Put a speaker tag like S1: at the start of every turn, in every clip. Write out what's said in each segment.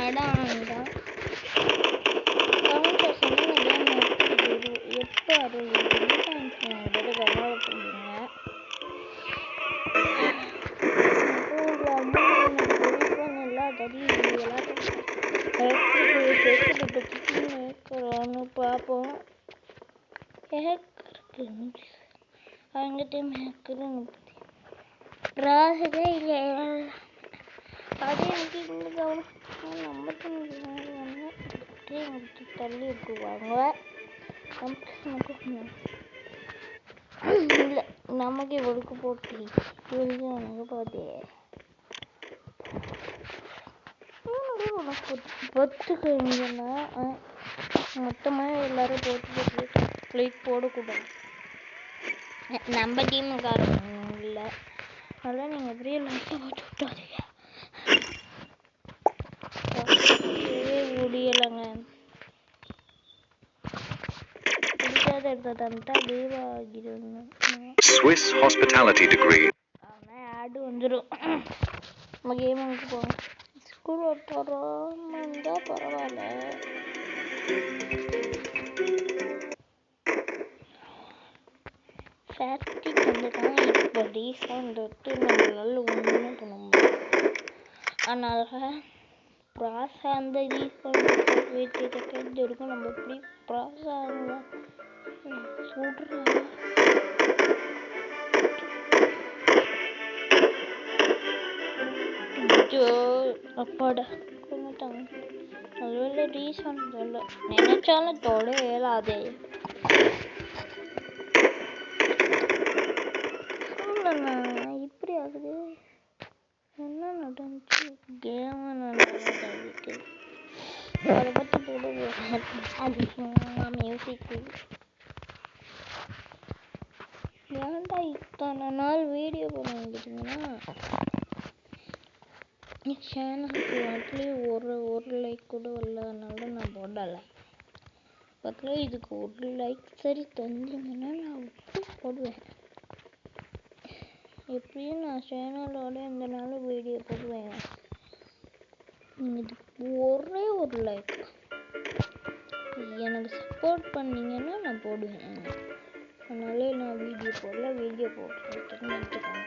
S1: இடம் வாங்கிட்டான். கமெண்ட் செக்ஷனில் எப்போ அது கவலைப்படுங்க. பார்ப்போம். அவங்க டைம் ராசதே இல்லை. அதே எனக்கு இந்த கவனம் நம்ம தள்ளி விட்டுருவாங்க. இல்லை நமக்கு ஒழுக்கு போட்டி எனக்கு பார்த்து பொத்துக்குங்கன்னா மொத்தமாக எல்லாரும் போட்டு லைட் போடக்கூடாது. நம்ம டீமுக்காரங்க இல்லை, அதெல்லாம் நீங்கள் எப்படியே லைட்டை போட்டு விட்டாதீங்க. முடியலைங்க. பிடிக்காத எடுத்தா லீவ் ஆகிடுங்க.
S2: Swiss hospitality degree.
S1: ஆடு வந்துடும். நம்ம கேமுக்கு போகணும். ஸ்கூல் ஓட்டுறோம் இருந்தால் பரவாயில்ல. ஃபேக்ட்ரிக்கு வந்துட்டாங்க. இப்போ ரீசண்ட் நம்மளால ஒன்றும் பண்ண முடியும். அதனால் ப்ராஸா அந்த ரீசண்ட் வீட்டு கேட்டு இருக்கும். நம்ம எப்படி ப்ராஸா சுடுறா அப்பாடா கொண்டுட்டாங்க. அதுவேளை ரீசன் சொல்ல நினைச்சாலும் தொட இயலாதே. இப்படி ஆகுது. என்ன நடந்துச்சு? கேம நடந்துச்சு. அதை பற்றி போடுவோம். அது சும்மா மியூசிக். ஏன்டா இத்தனை நாள் வீடியோ பண்ண வந்துட்டீங்கன்னா சேனலுக்கு அட்லீஸ்ட் ஒரு லைக் கூட இல்லை. அதனால நான் போடலை. பக்கத்தில் இதுக்கு ஒரு லைக் சரி தந்தீங்கன்னா நான் போடுவேன். எப்படியும் நான் சேனலோட இந்த நாள் வீடியோ போடுவேன். இதுக்கு ஒரே ஒரு லைக் எனக்கு சப்போர்ட் பண்ணிங்கன்னா நான் போடுவேன். அதனால நான் வீடியோ போடல. வீடியோ போட்டுருக்கேன்னு நினச்சிக்கோங்க.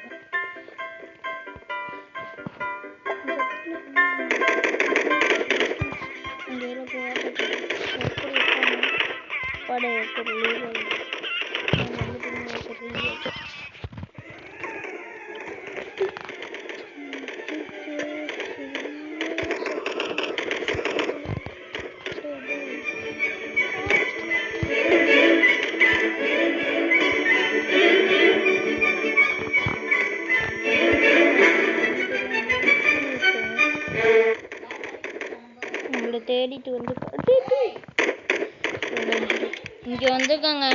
S1: தேடிட்டு வந்து இங்க வந்துருக்காங்க.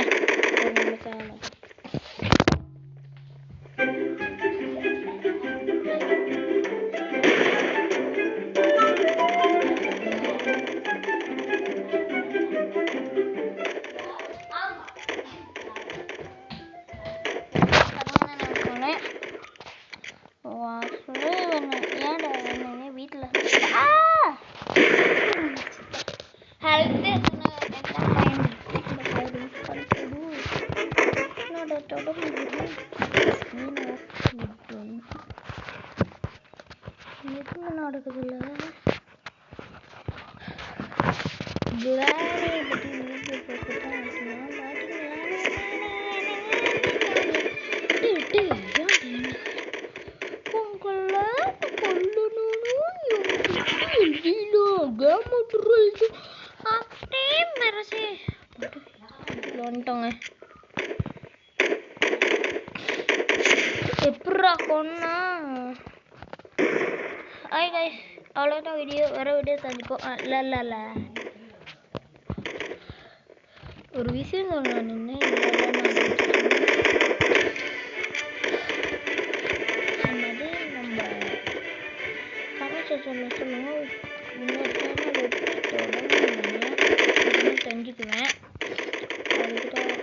S1: வீட்டுல நடக்குதுல்ல. வந்துட்டோங்க. எப்படா கொன்னா? ஹாய் கைஸ், அவ்வளோதான் வீடியோ. வேற வீடியோ சந்திப்போம். இல்லை ஒரு விஷயம் சொல்லணும். நின்று என்னது நம்ம கமெண்ட் செக்ஷனில் சொல்லுங்கள். இன்னொரு சேனல் எப்படி தொடங்கணும் தெரிஞ்சுக்குவேன். அதுக்கு தான்